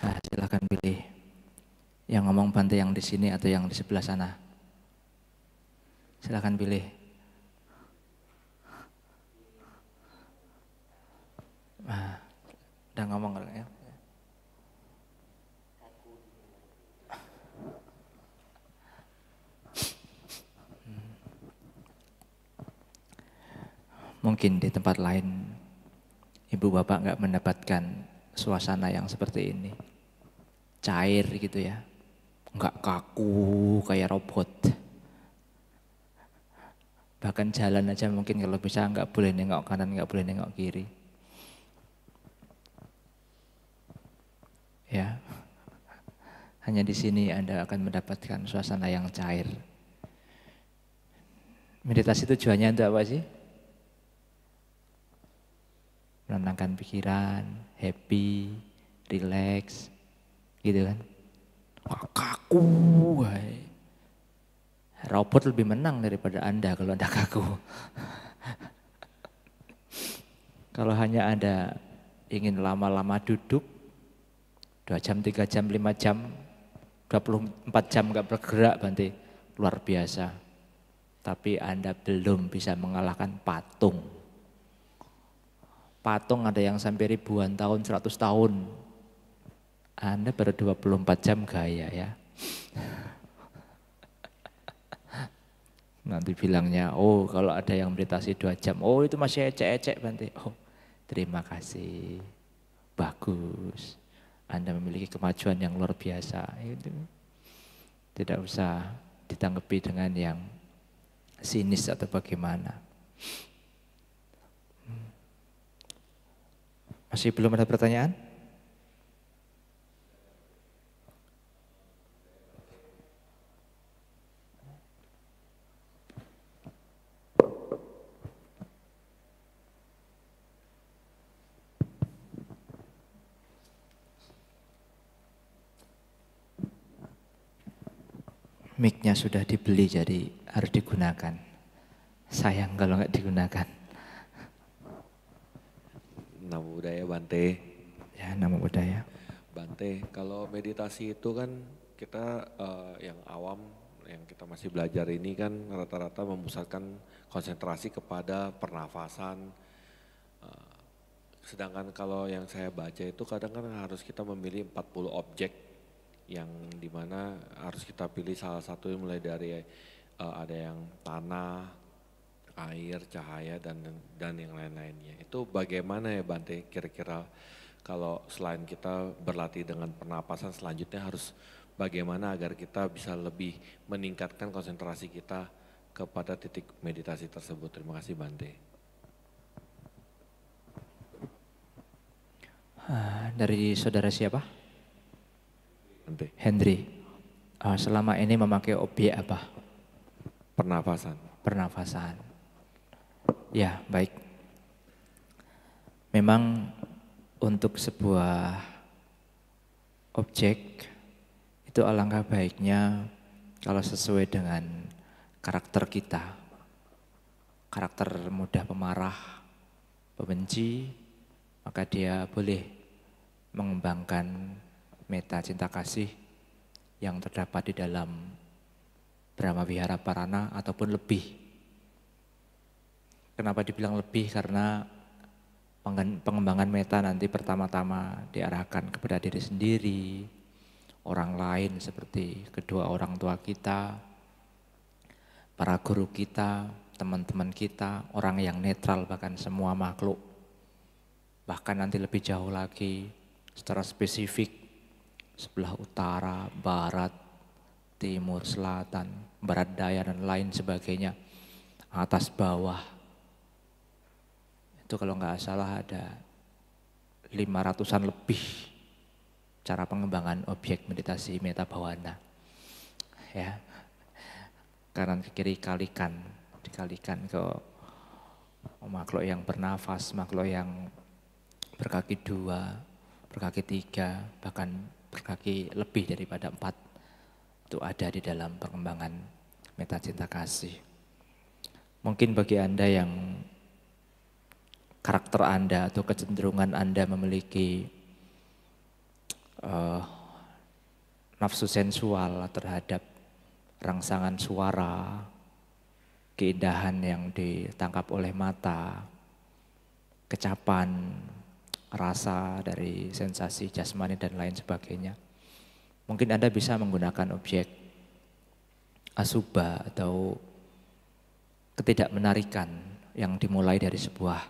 Nah, silahkan pilih. Yang ngomong Bante yang di sini atau yang di sebelah sana? Silahkan pilih. Nah, udah ngomong ya. Mungkin di tempat lain ibu bapak nggak mendapatkan suasana yang seperti ini. Cair gitu ya. Nggak kaku kayak robot. Bahkan jalan aja mungkin kalau bisa nggak boleh nengok kanan, nggak boleh nengok kiri. Ya, hanya di sini Anda akan mendapatkan suasana yang cair. Meditasi tujuannya untuk apa sih? Menenangkan pikiran, happy, relax, gitu kan. Wah, kaku, woy. Robot lebih menang daripada Anda kalau Anda kaku. Kalau hanya Anda ingin lama-lama duduk, 2 jam, 3 jam, 5 jam, 24 jam gak bergerak Bante, luar biasa. Tapi Anda belum bisa mengalahkan patung. Patung ada yang sampai ribuan tahun, 100 tahun. Anda baru 24 jam gaya ya. Nanti bilangnya, oh kalau ada yang meditasi 2 jam, oh itu masih ecek-ecek Bante. Oh terima kasih, bagus. Anda memiliki kemajuan yang luar biasa. Itu tidak usah ditanggapi dengan yang sinis atau bagaimana. Masih belum ada pertanyaan? Mic-nya sudah dibeli jadi harus digunakan. Sayang kalau nggak digunakan. Namo Buddhaya Bante. Ya, Namo Buddhaya. Bante, kalau meditasi itu kan kita yang awam, yang kita masih belajar ini kan rata-rata memusatkan konsentrasi kepada pernafasan. Sedangkan kalau yang saya baca itu kadang kan harus kita memilih 40 objek yang dimana harus kita pilih salah satu mulai dari ada yang tanah, air, cahaya dan yang lain-lainnya. Itu bagaimana ya Bante kira-kira kalau selain kita berlatih dengan pernapasan selanjutnya harus bagaimana agar kita bisa lebih meningkatkan konsentrasi kita kepada titik meditasi tersebut. Terima kasih Bante. Dari saudara siapa? Bante. Henry. Selama ini memakai objek apa? Pernapasan. Pernafasan. Ya, baik. Memang untuk sebuah objek itu alangkah baiknya kalau sesuai dengan karakter kita. Karakter mudah pemarah, pembenci, maka dia boleh mengembangkan meta cinta kasih yang terdapat di dalam Brahma Vihara Parana ataupun lebih. Kenapa dibilang lebih? Karena pengembangan meta nanti pertama-tama diarahkan kepada diri sendiri, orang lain seperti kedua orang tua kita, para guru kita, teman-teman kita, orang yang netral bahkan semua makhluk. Bahkan nanti lebih jauh lagi secara spesifik sebelah utara, barat, timur, selatan, barat daya dan lain sebagainya, atas bawah. Itu kalau nggak salah ada 500-an lebih cara pengembangan objek meditasi meta bhavana. Ya. Kanan ke kiri dikalikan ke makhluk yang bernafas, makhluk yang berkaki 2, berkaki 3, bahkan berkaki lebih daripada 4. Itu ada di dalam pengembangan meta cinta kasih. Mungkin bagi Anda yang karakter Anda atau kecenderungan Anda memiliki eh, nafsu sensual terhadap rangsangan suara, keindahan yang ditangkap oleh mata, kecapan, rasa dari sensasi jasmani dan lain sebagainya. Mungkin Anda bisa menggunakan objek asubha atau ketidakmenarikan yang dimulai dari sebuah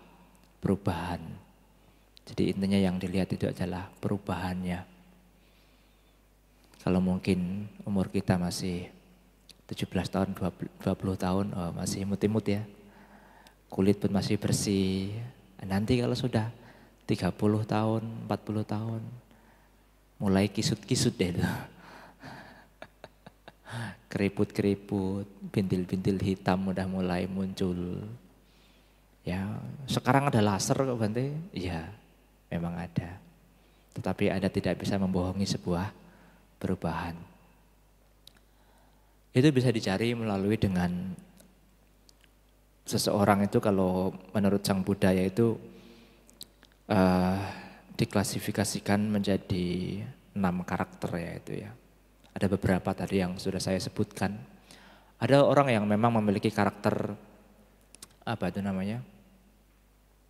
perubahan. Jadi intinya yang dilihat itu adalah perubahannya. Kalau mungkin umur kita masih 17 tahun, 20 tahun, oh masih imut-imut ya. Kulit pun masih bersih. Nanti kalau sudah 30 tahun, 40 tahun, mulai kisut-kisut deh itu. Keriput-keriput, bintil-bintil hitam udah mulai muncul. Ya, sekarang ada laser kok Bante? Iya, memang ada. Tetapi Anda tidak bisa membohongi sebuah perubahan. Itu bisa dicari melalui dengan seseorang itu kalau menurut Sang Budaya itu diklasifikasikan menjadi 6 karakter ya itu ya. Ada beberapa tadi yang sudah saya sebutkan. Ada orang yang memang memiliki karakter apa itu namanya?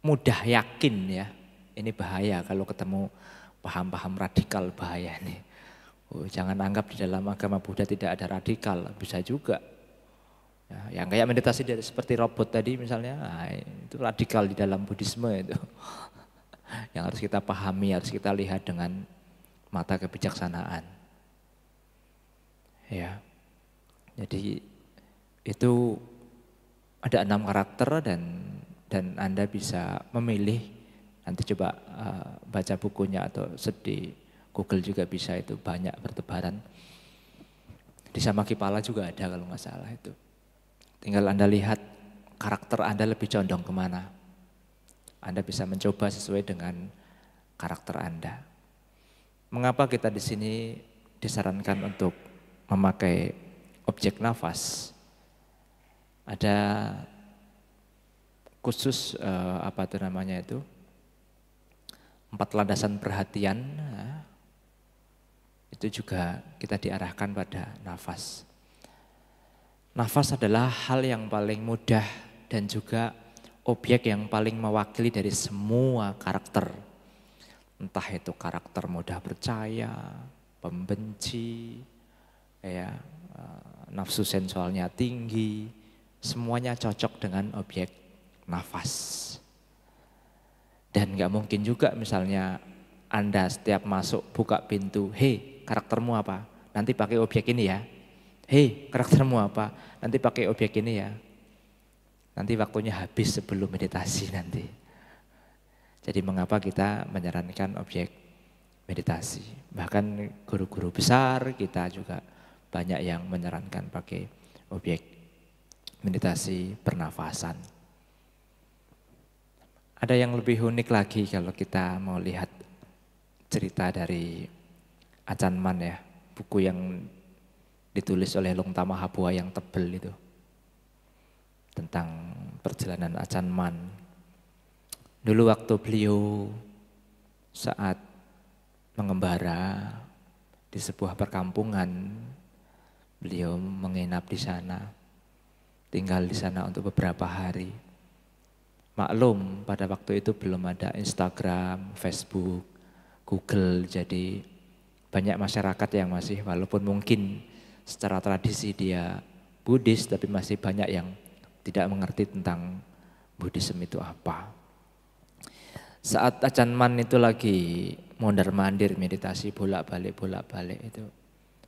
Mudah yakin ya. Ini bahaya kalau ketemu paham-paham radikal, bahaya nih. Oh, jangan anggap di dalam agama Buddha tidak ada radikal, bisa juga. Ya, yang kayak meditasi dari seperti robot tadi misalnya, nah, itu radikal di dalam Buddhisme itu. Yang harus kita pahami, harus kita lihat dengan mata kebijaksanaan. Ya, jadi itu ada 6 karakter dan Anda bisa memilih. Nanti coba baca bukunya atau di Google juga bisa, itu banyak bertebaran. Di Samakipala juga ada kalau nggak salah itu. Tinggal Anda lihat karakter Anda lebih condong kemana. Anda bisa mencoba sesuai dengan karakter Anda. Mengapa kita di sini disarankan untuk memakai objek nafas? Ada khusus apa itu namanya itu? 4 landasan perhatian. Itu juga kita diarahkan pada nafas. Nafas adalah hal yang paling mudah dan juga objek yang paling mewakili dari semua karakter. Entah itu karakter mudah percaya, pembenci, ya, nafsu sensualnya tinggi, semuanya cocok dengan objek nafas. Dan gak mungkin juga misalnya Anda setiap masuk buka pintu, hei karaktermu apa? Nanti pakai objek ini ya. Hei karaktermu apa? Nanti pakai objek ini ya. Nanti waktunya habis sebelum meditasi nanti. Jadi mengapa kita menyarankan objek meditasi? Bahkan guru-guru besar kita juga banyak yang menyarankan pakai objek meditasi pernafasan. Ada yang lebih unik lagi kalau kita mau lihat cerita dari Ajahn Mun ya, buku yang ditulis oleh Lung Tamahabua yang tebel itu. Tentang perjalanan Ajahn Mun. Dulu waktu beliau saat mengembara di sebuah perkampungan, beliau menginap di sana, tinggal di sana untuk beberapa hari. Maklum pada waktu itu belum ada Instagram, Facebook, Google, jadi banyak masyarakat yang masih walaupun mungkin secara tradisi dia Buddhis, tapi masih banyak yang tidak mengerti tentang Buddhisme itu apa. Saat Ajahn Mun itu lagi mondar-mandir meditasi bolak-balik itu,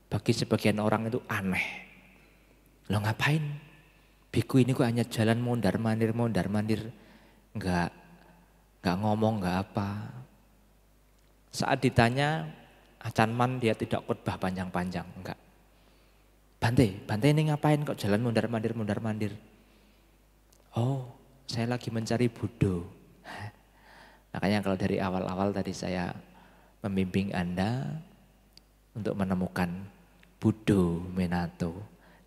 bagi sebagian orang itu aneh. Lo ngapain? Biku ini kok hanya jalan mondar-mandir, enggak ngomong, enggak apa. Saat ditanya Ajahn Mun, dia tidak khotbah panjang-panjang, enggak. Bante ini ngapain kok jalan mondar-mandir? Oh, saya lagi mencari Buddha. Makanya kalau dari awal-awal tadi saya membimbing Anda untuk menemukan Buddha Minato,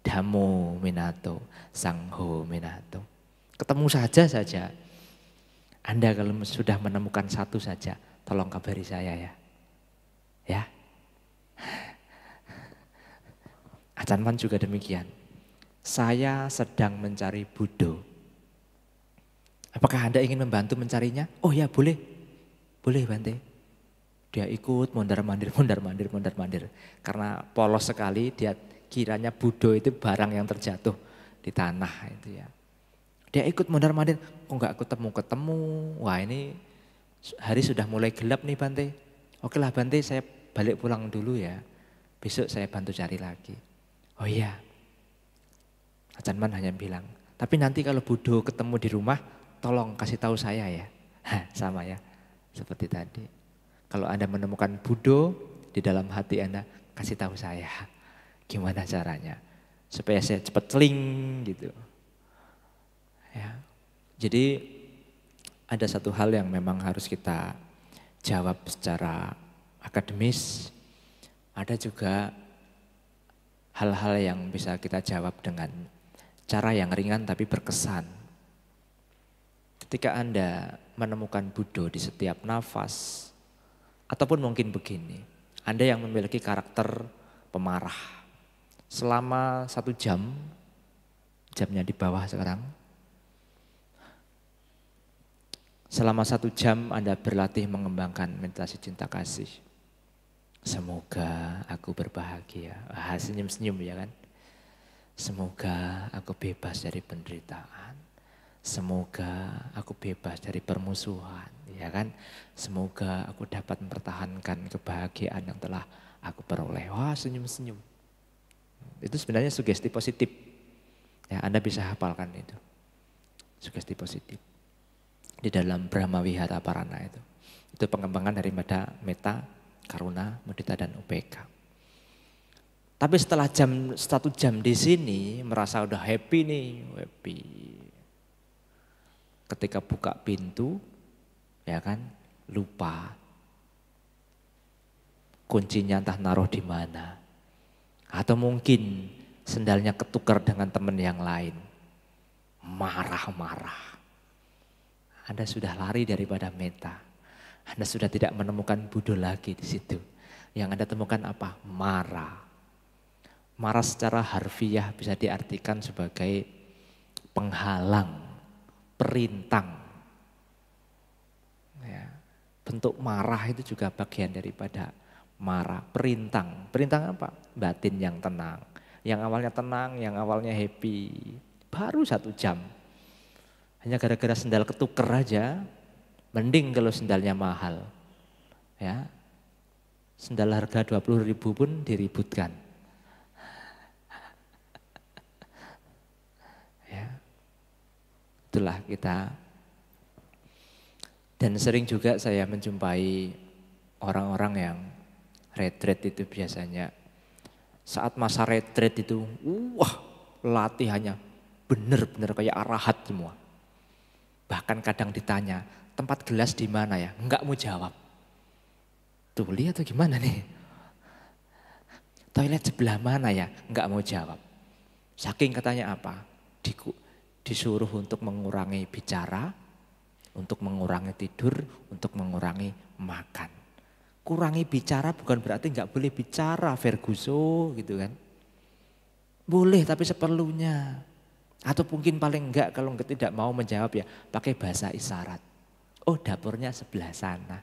Dhammo Minato, Sangho Minato. Ketemu saja. Anda kalau sudah menemukan satu saja, tolong kabari saya ya. Ya. Acanman juga demikian. Saya sedang mencari Buddha. Apakah Anda ingin membantu mencarinya? Oh ya boleh. Boleh Bante. Dia ikut mondar-mandir. Karena polos sekali dia kiranya Buddha itu barang yang terjatuh di tanah itu ya. Dia ikut mondar-mandir. Kok enggak ketemu-ketemu. Wah ini hari sudah mulai gelap nih Bante. Oke lah Bante saya balik pulang dulu ya. Besok saya bantu cari lagi. Oh iya. Acanman hanya bilang, tapi nanti kalau Buddha ketemu di rumah, tolong kasih tahu saya ya. Sama ya, seperti tadi. Kalau Anda menemukan Buddha di dalam hati Anda, kasih tahu saya. Gimana caranya? Supaya saya cepat celing gitu. Ya. Jadi ada satu hal yang memang harus kita jawab secara akademis. Ada juga hal-hal yang bisa kita jawab dengan cara yang ringan tapi berkesan. Ketika Anda menemukan Buddha di setiap nafas, ataupun mungkin begini, Anda yang memiliki karakter pemarah, selama 1 jam, jamnya di bawah sekarang, selama 1 jam Anda berlatih mengembangkan meditasi cinta kasih. Semoga aku berbahagia. Senyum-senyum ya kan. Semoga aku bebas dari penderitaan. Semoga aku bebas dari permusuhan. Ya kan. Semoga aku dapat mempertahankan kebahagiaan yang telah aku peroleh. Wah senyum-senyum. Itu sebenarnya sugesti positif. Ya, Anda bisa hafalkan itu. Sugesti positif. Di dalam Brahma Wihara Parana itu. Itu pengembangan daripada meta, karuna, mudita dan upeka. Tapi setelah 1 jam di sini merasa udah happy nih, happy. Ketika buka pintu, ya kan, lupa kuncinya entah naruh di mana. Atau mungkin sendalnya ketukar dengan teman yang lain. Marah-marah. Anda sudah lari daripada meta. Anda sudah tidak menemukan Buddha lagi di situ. Yang Anda temukan apa? Marah. Marah secara harfiah bisa diartikan sebagai penghalang, perintang. Ya, bentuk marah itu juga bagian daripada marah, perintang. Perintang apa? Batin yang tenang. Yang awalnya tenang, yang awalnya happy. Baru 1 jam. Hanya gara-gara sendal ketuker aja. Mending kalau sendalnya mahal. Ya. Sendal harga 20.000 pun diributkan. Ya. Itulah kita. Dan sering juga saya menjumpai orang-orang yang retreat itu biasanya. Saat masa retreat itu, wah latihannya benar-benar kayak arahat semua. Bahkan kadang ditanya, tempat gelas di mana ya? Enggak mau jawab. Tuli atau gimana nih? Toilet sebelah mana ya? Enggak mau jawab. Saking katanya apa? Disuruh untuk mengurangi bicara, untuk mengurangi tidur, untuk mengurangi makan. Kurangi bicara bukan berarti enggak boleh bicara, Ferguson gitu kan. Boleh tapi seperlunya. Atau mungkin paling enggak kalau tidak mau menjawab ya pakai bahasa isyarat. Oh dapurnya sebelah sana.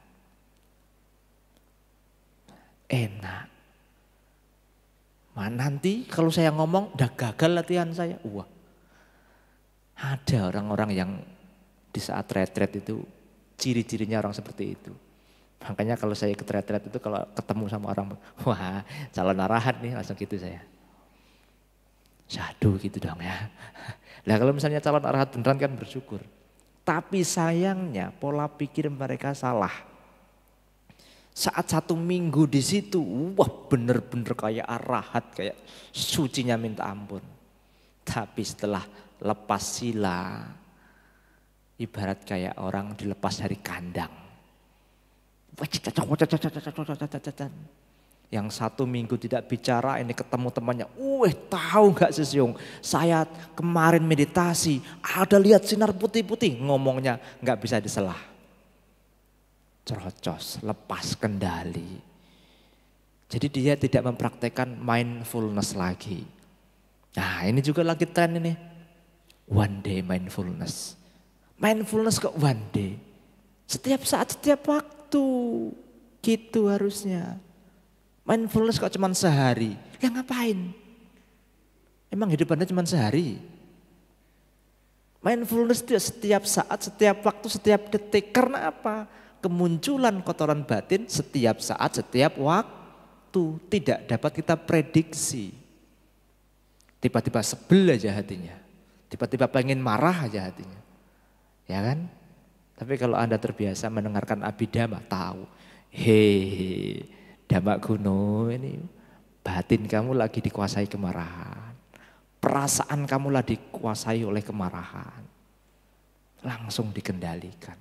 Enak. Nanti kalau saya ngomong udah gagal latihan saya. Wah. Ada orang-orang yang di saat retret itu ciri-cirinya orang seperti itu. Makanya kalau saya ikut retret itu kalau ketemu sama orang, wah calon arahat nih langsung gitu saya. Syahdu gitu dong ya. Nah kalau misalnya calon arahat beneran kan bersyukur. Tapi sayangnya pola pikir mereka salah. Saat 1 minggu di situ, wah bener-bener kayak arahat, kayak sucinya minta ampun. Tapi setelah lepas sila, ibarat kayak orang dilepas dari kandang. Yang 1 minggu tidak bicara, ini ketemu temannya. Tahu gak Sisyong, saya kemarin meditasi, ada lihat sinar putih-putih. Ngomongnya gak bisa diselah. Cerocos, lepas kendali. Jadi dia tidak mempraktekkan mindfulness lagi. Nah ini juga lagi tren ini. One day mindfulness. Mindfulness kok one day. Setiap saat, setiap waktu. Gitu harusnya. Mindfulness kok cuma sehari. Ya ngapain? Emang hidup Anda cuma sehari? Mindfulness itu setiap saat, setiap waktu, setiap detik. Karena apa? Kemunculan kotoran batin setiap saat, setiap waktu. Tidak dapat kita prediksi. Tiba-tiba sebel aja hatinya. Tiba-tiba pengen marah aja hatinya. Ya kan? Tapi kalau Anda terbiasa mendengarkan Abhidhamma, tahu. Hei, Dhamma Kuno ini batin kamu lagi dikuasai kemarahan. Perasaan kamu lagi dikuasai oleh kemarahan. Langsung dikendalikan.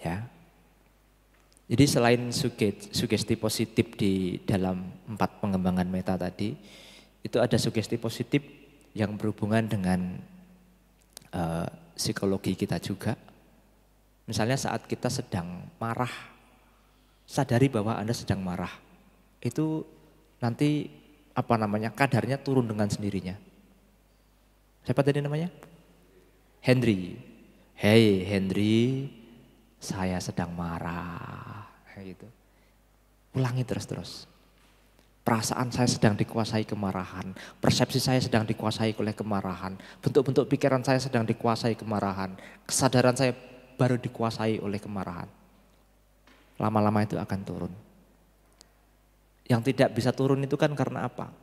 Ya. Jadi selain sugesti positif di dalam 4 pengembangan meta tadi, itu ada sugesti positif yang berhubungan dengan psikologi kita juga. Misalnya saat kita sedang marah, sadari bahwa Anda sedang marah. Itu nanti kadarnya turun dengan sendirinya. Siapa tadi namanya? Henry. Hey Henry, saya sedang marah. Gitu. Ulangi terus-terus. Perasaan saya sedang dikuasai kemarahan. Persepsi saya sedang dikuasai oleh kemarahan. Bentuk-bentuk pikiran saya sedang dikuasai kemarahan. Kesadaran saya baru dikuasai oleh kemarahan. Lama-lama itu akan turun. Yang tidak bisa turun itu kan karena apa?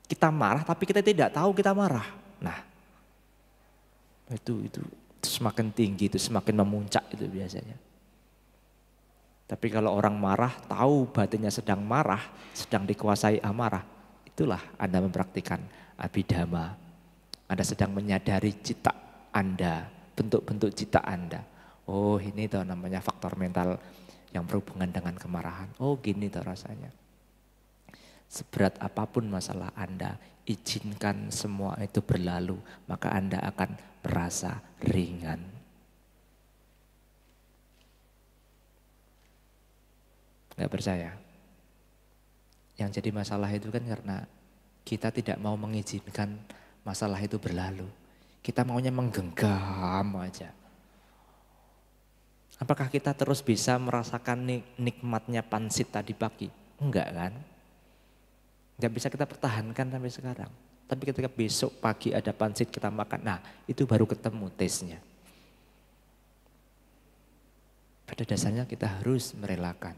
Kita marah tapi kita tidak tahu kita marah. Nah, itu semakin tinggi, itu semakin memuncak itu biasanya. Tapi kalau orang marah, tahu batinnya sedang marah, sedang dikuasai amarah, itulah Anda mempraktikkan Abhidhamma. Anda sedang menyadari cita Anda, bentuk-bentuk cita Anda. Oh ini tuh namanya faktor mental yang berhubungan dengan kemarahan. Oh gini tuh rasanya. Seberat apapun masalah Anda, izinkan semua itu berlalu, maka Anda akan merasa ringan. Gak percaya? Yang jadi masalah itu kan karena kita tidak mau mengizinkan masalah itu berlalu. Kita maunya menggenggam aja. Apakah kita terus bisa merasakan nikmatnya pansit tadi pagi? Enggak kan? Enggak bisa kita pertahankan sampai sekarang. Tapi ketika besok pagi ada pansit kita makan, nah itu baru ketemu taste-nya. Pada dasarnya kita harus merelakan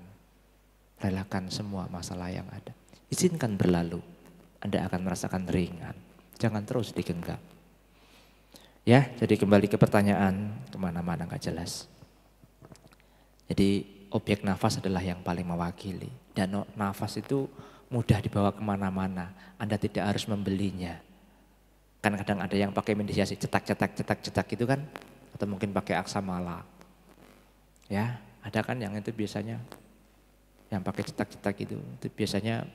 semua masalah yang ada. Izinkan berlalu, Anda akan merasakan ringan. Jangan terus digenggam. Ya, jadi kembali ke pertanyaan, kemana-mana gak jelas. Jadi objek nafas adalah yang paling mewakili. Dan nafas itu mudah dibawa kemana-mana. Anda tidak harus membelinya. Kan kadang ada yang pakai meditasi cetak gitu kan. Atau mungkin pakai aksamala. Ya, ada kan yang itu biasanya. Yang pakai cetak itu biasanya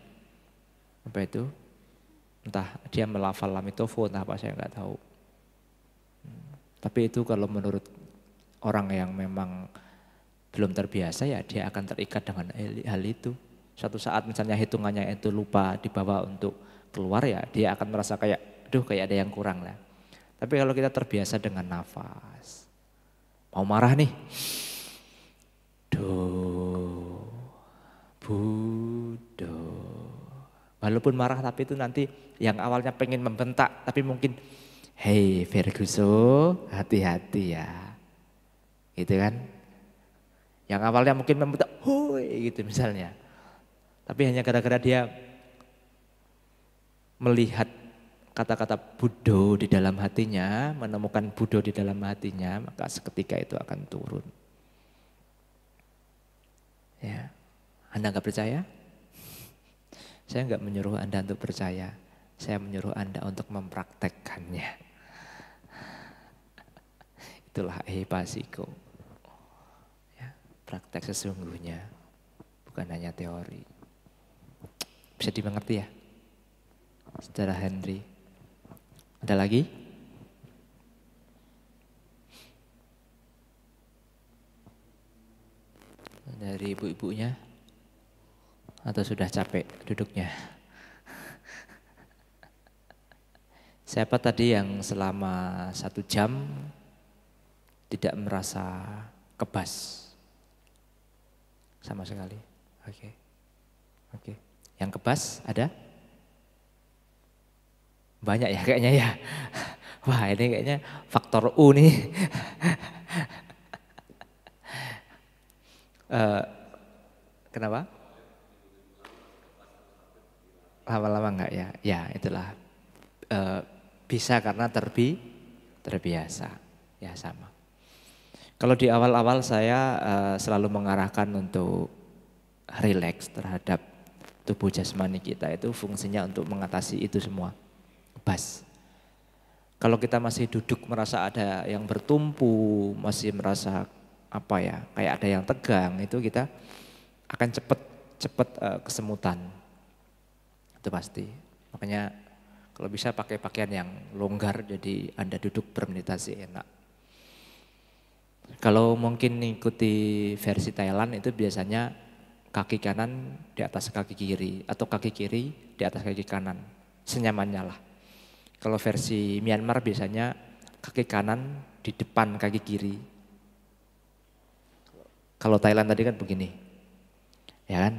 apa itu? Entah dia melafal lamitofo, entah apa saya nggak tahu. Tapi itu kalau menurut orang yang memang belum terbiasa ya dia akan terikat dengan hal itu. Suatu saat misalnya hitungannya itu lupa dibawa untuk keluar ya dia akan merasa kayak ada yang kurang lah. Tapi kalau kita terbiasa dengan nafas, mau marah nih, Budo. Walaupun marah tapi itu nanti yang awalnya pengen membentak tapi mungkin hey Ferguson hati-hati ya. Gitu kan. Yang awalnya mungkin membentak hoi gitu misalnya. Tapi hanya gara-gara dia melihat kata-kata Budo di dalam hatinya, menemukan Budo di dalam hatinya, maka seketika itu akan turun. Ya, Anda nggak percaya? Saya nggak menyuruh Anda untuk percaya, saya menyuruh Anda untuk mempraktekkannya. Itulah ehipasiko. Ya, praktek sesungguhnya, bukan hanya teori. Bisa dimengerti ya? Saudara Henry. Ada lagi? Dari ibu-ibunya? Atau sudah capek duduknya? Siapa tadi yang selama 1 jam tidak merasa kebas sama sekali? Oke. Oke. Yang kebas ada? Banyak ya kayaknya ya. Wah ini kayaknya faktor U nih. Kenapa? Lama-lama enggak ya? Ya itulah. Bisa karena terbiasa. Ya sama. Kalau di awal-awal saya selalu mengarahkan untuk rileks terhadap tubuh jasmani kita, itu fungsinya untuk mengatasi itu semua. Bas. Kalau kita masih duduk merasa ada yang bertumpu, masih merasa apa ya, kayak ada yang tegang, itu kita akan cepet kesemutan. Itu pasti. Makanya kalau bisa pakai pakaian yang longgar, jadi Anda duduk bermeditasi enak. Kalau mungkin ikuti versi Thailand itu biasanya kaki kanan di atas kaki kiri atau kaki kiri di atas kaki kanan, senyamannya lah. Kalau versi Myanmar biasanya kaki kanan di depan kaki kiri. Kalau Thailand tadi kan begini, ya kan?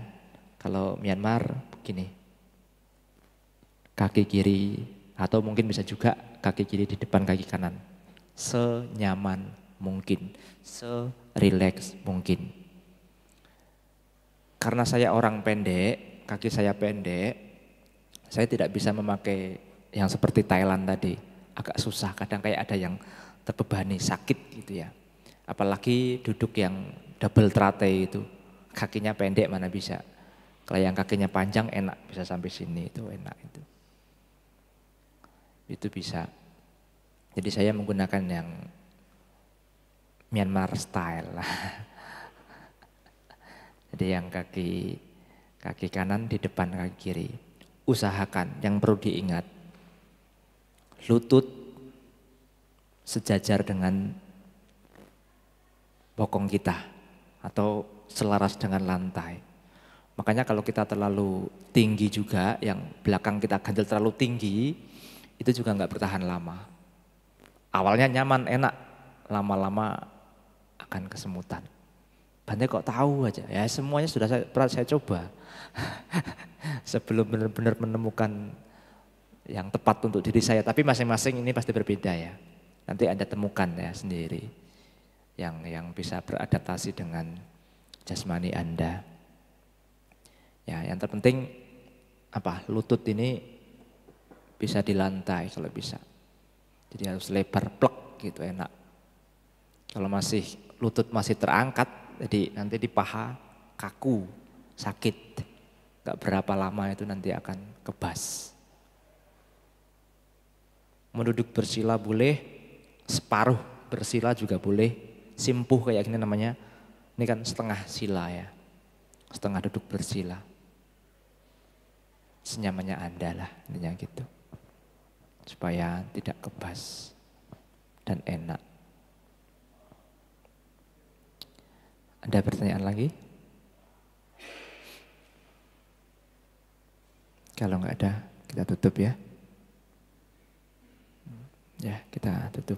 Kalau Myanmar begini, kaki kiri atau mungkin bisa juga kaki kiri di depan kaki kanan, senyaman mungkin, serileks mungkin. Karena saya orang pendek, kaki saya pendek, saya tidak bisa memakai yang seperti Thailand tadi. Agak susah, kadang kayak ada yang terbebani, sakit gitu ya. Apalagi duduk yang double trate itu, kakinya pendek mana bisa. Kalau yang kakinya panjang enak, bisa sampai sini, itu enak itu. Itu bisa. Jadi saya menggunakan yang Myanmar style lah. Jadi yang kaki kanan di depan kaki kiri. Usahakan, yang perlu diingat, lutut sejajar dengan bokong kita atau selaras dengan lantai. Makanya kalau kita terlalu tinggi juga, yang belakang kita ganjel terlalu tinggi, itu juga nggak bertahan lama. Awalnya nyaman, enak, lama-lama akan kesemutan. Bante kok tahu aja, ya semuanya sudah saya coba. Sebelum benar-benar menemukan yang tepat untuk diri saya, tapi masing-masing ini pasti berbeda ya. Nanti Anda temukan ya sendiri yang bisa beradaptasi dengan jasmani Anda. Ya, yang terpenting apa? Lutut ini bisa di lantai kalau bisa. Jadi harus lebar plek gitu enak. Kalau lutut masih terangkat, jadi nanti di paha kaku, sakit. Gak berapa lama itu nanti akan kebas. Mau bersila boleh, separuh bersila juga boleh. Simpuh kayak gini namanya, ini kan setengah sila ya. Setengah duduk bersila. Senyamannya Anda lah, intinya gitu. Supaya tidak kebas dan enak. Ada pertanyaan lagi? Kalau nggak ada, kita tutup ya. Ya, kita tutup.